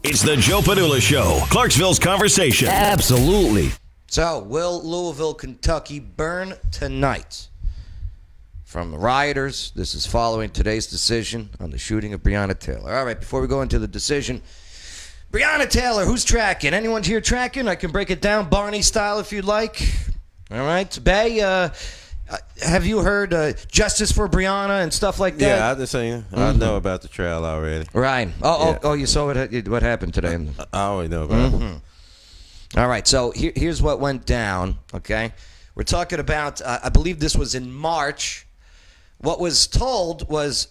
It's the Joe Padula Show, Clarksville's conversation. Absolutely. So, will Louisville, Kentucky burn tonight? From the rioters, this is following today's decision on the shooting of Breonna Taylor. All right, before we go into the decision, Breonna Taylor, who's tracking? Anyone here tracking? I can break it down Barney style if you'd like. All right, Bay, have you heard Justice for Breonna and stuff like that? Yeah, I just saying. I know about the trial already. Right. Oh, you saw what happened today. I already know about it. All right, so here's what went down, okay? We're talking about, I believe this was in March. What was told was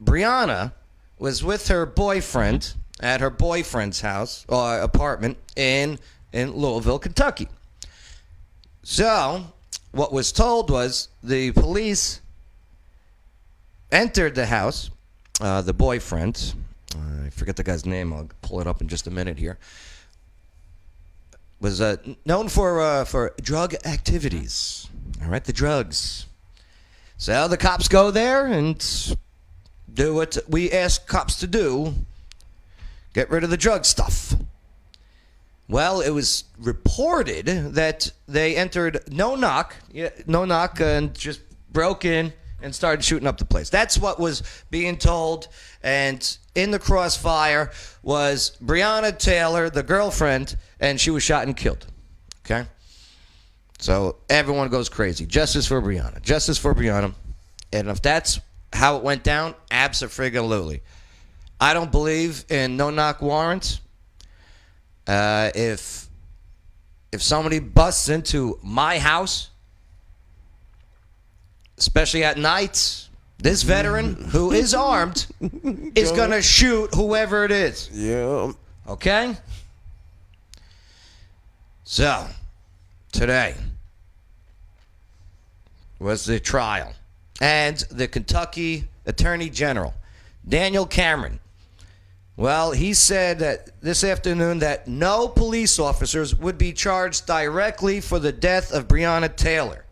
Breonna was with her boyfriend at her boyfriend's house or apartment in Louisville, Kentucky. So what was told was the police entered the house, the boyfriend, I forget the guy's name, I'll pull it up in just a minute here, was known for drug activities. All right, the drugs. So the cops go there and do what we ask cops to do, get rid of the drug stuff. Well, it was reported that they entered no knock, and just broke in and started shooting up the place. That's what was being told. And in the crossfire was Breonna Taylor, the girlfriend, and she was shot and killed. Okay? So everyone goes crazy. Justice for Breonna. Justice for Breonna. And if that's how it went down, abso-friggin-lutely. I don't believe in no-knock warrants. If somebody busts into my house, especially at night, this veteran who is armed is going to shoot whoever it is. Yeah. Okay? So, today was the trial. And the Kentucky Attorney General, Daniel Cameron, well, he said that this afternoon that no police officers would be charged directly for the death of Breonna Taylor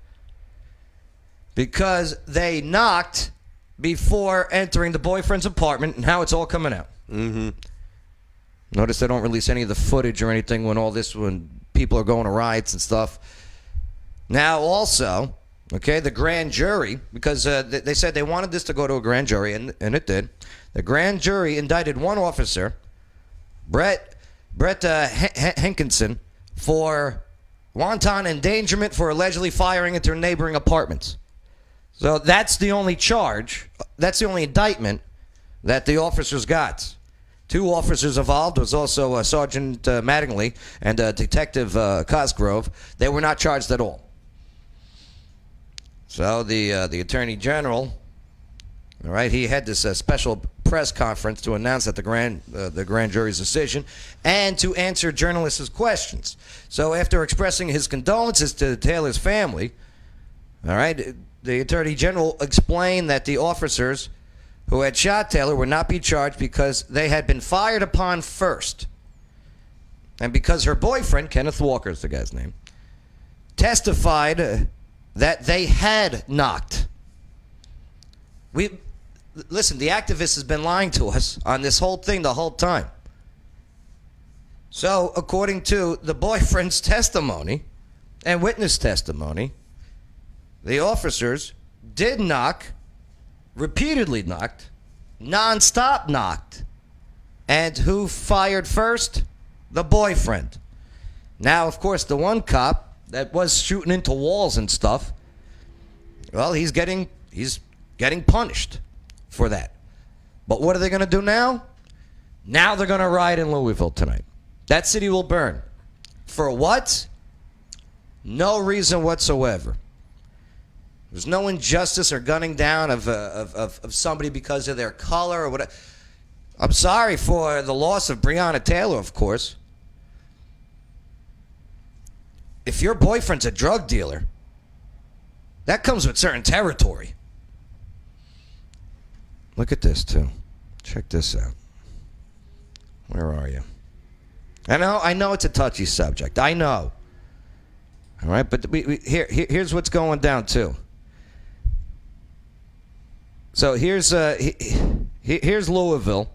because they knocked before entering the boyfriend's apartment, and how it's all coming out. Mm-hmm. Notice they don't release any of the footage or anything when people are going to riots and stuff. Now, also, okay, the grand jury, because they said they wanted this to go to a grand jury, and it did. The grand jury indicted one officer, Brett Hankinson, for wanton endangerment for allegedly firing into neighboring apartments. So that's the only charge. That's the only indictment that the officers got. Two officers involved was also Sergeant Mattingly and Detective Cosgrove. They were not charged at all. So the Attorney General, all right, he had this special press conference to announce that the grand jury's decision and to answer journalists' questions. So after expressing his condolences to Taylor's family, all right, the Attorney General explained that the officers who had shot Taylor would not be charged because they had been fired upon first. And because her boyfriend, Kenneth Walker is the guy's name, testified that they had knocked. Listen, the activist has been lying to us on this whole thing the whole time. So, according to the boyfriend's testimony and witness testimony, the officers did knock, repeatedly knocked, nonstop knocked. And who fired first? The boyfriend. Now, of course, the one cop that was shooting into walls and stuff, well, he's getting punished for that. But what are they going to do now? Now they're going to riot in Louisville tonight. That city will burn. For what? No reason whatsoever. There's no injustice or gunning down of somebody because of their color or whatever. I'm sorry for the loss of Breonna Taylor, of course. If your boyfriend's a drug dealer, that comes with certain territory. Look at this, too. Check this out. Where are you? I know it's a touchy subject. I know. All right, but here's what's going down, too. So here's Louisville.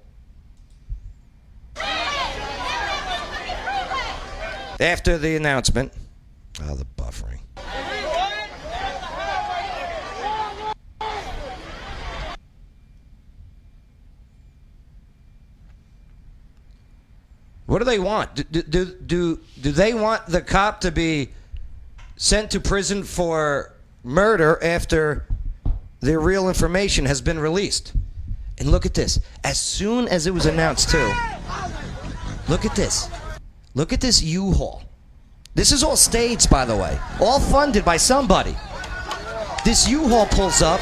After the announcement, the buffering. What do they want? Do they want the cop to be sent to prison for murder after their real information has been released? And look at this. As soon as it was announced, too. Look at this. Look at this U-Haul. This is all staged, by the way. All funded by somebody. This U-Haul pulls up.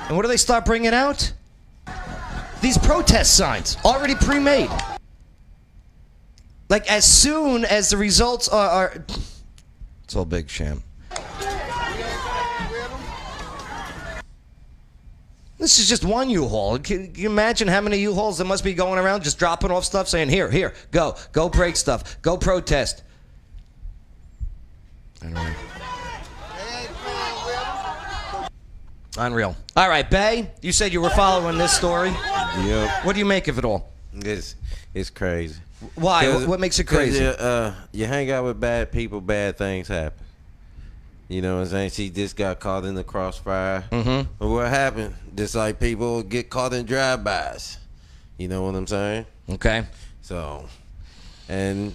And what do they start bringing out? These protest signs, already pre-made. Like, as soon as the results are it's all big sham. This is just one U-Haul. Can you imagine how many U-Hauls there must be going around just dropping off stuff saying, here, go break stuff, go protest. Unreal. All right, Bay, you said you were following this story. Yep. What do you make of it all? It's crazy. Why? What makes it crazy? You hang out with bad people, bad things happen. You know what I'm saying? She just got caught in the crossfire. Mm-hmm. But what happened? Just like people get caught in drive-bys. You know what I'm saying? Okay. So, and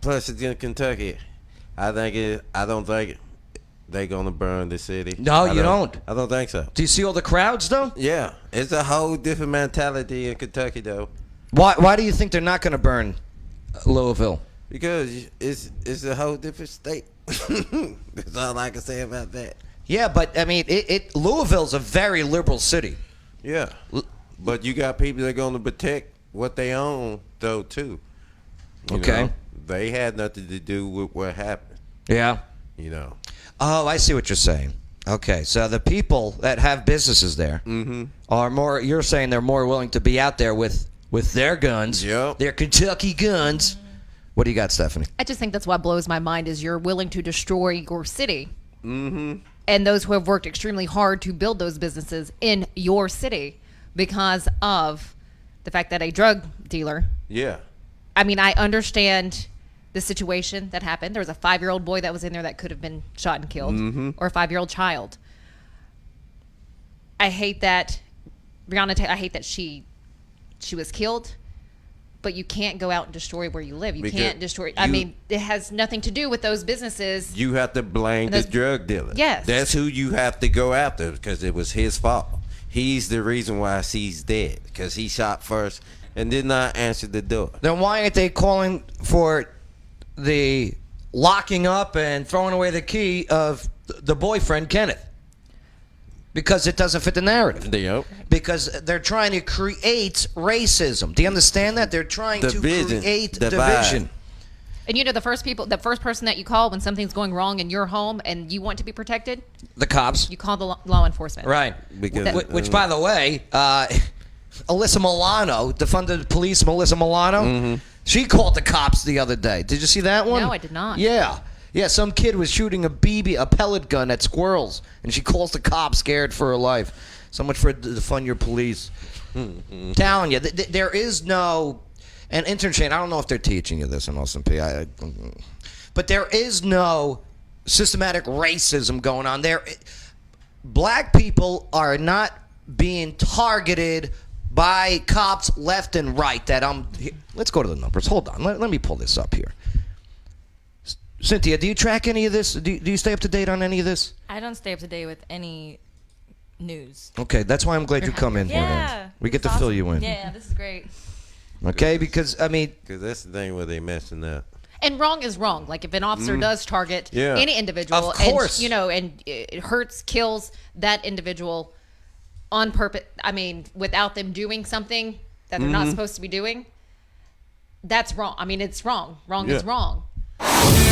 plus it's in Kentucky. I don't think they're gonna burn the city. No, you don't. I don't think so. Do you see all the crowds though? Yeah, it's a whole different mentality in Kentucky though. Why do you think they're not gonna burn Louisville? Because it's a whole different state. That's all I can say about that. Yeah, but I mean, Louisville's a very liberal city. Yeah, but you got people that are going to protect what they own, though, too. You okay. know, they had nothing to do with what happened. Yeah. You know. Oh, I see what you're saying. Okay, so the people that have businesses there are more. You're saying they're more willing to be out there with their guns. Yep. Their Kentucky guns. What do you got, Stephanie? I just think that's what blows my mind is you're willing to destroy your city. Mm-hmm. And those who have worked extremely hard to build those businesses in your city because of the fact that a drug dealer. Yeah. I mean, I understand the situation that happened. There was a 5-year-old boy that was in there that could have been shot and killed, or a 5-year-old child. I hate that Breonna. I hate that she was killed. But you can't go out and destroy where you live. You can't destroy. I mean, it has nothing to do with those businesses. You have to blame the drug dealer. Yes. That's who you have to go after because it was his fault. He's the reason why she's dead because he shot first and did not answer the door. Then why aren't they calling for the locking up and throwing away the key of the boyfriend, Kenneth? Because it doesn't fit the narrative. Yep. Because they're trying to create racism. Do you understand that? They're trying to create division. And you know the first person that you call when something's going wrong in your home and you want to be protected? The cops. You call the law enforcement. Right. Because, which, by the way, Alyssa Milano, defunded police Melissa Milano, she called the cops the other day. Did you see that one? No, I did not. Yeah. Yeah, some kid was shooting a pellet gun at squirrels, and she calls the cops scared for her life. So much for defund your police. Telling you, there is no, and intern Shane, I don't know if they're teaching you this in SMP, but there is no systematic racism going on there. Black people are not being targeted by cops left and right. Let's go to the numbers. Hold on. Let me pull this up here. Cynthia, do you track any of this? Do you stay up to date on any of this? I don't stay up to date with any news. Okay, that's why I'm glad you come in here. Yeah. We get to fill you in. Yeah, this is great. Okay, because, I mean... Because that's the thing where they messing up. And wrong is wrong. Like if an officer does target any individual, of course, and it hurts, kills that individual on purpose. I mean, without them doing something that they're not supposed to be doing, that's wrong. I mean, it's wrong. Wrong is wrong.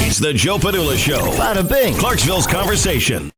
It's the Joe Padula Show. Bada bing. Clarksville's conversation.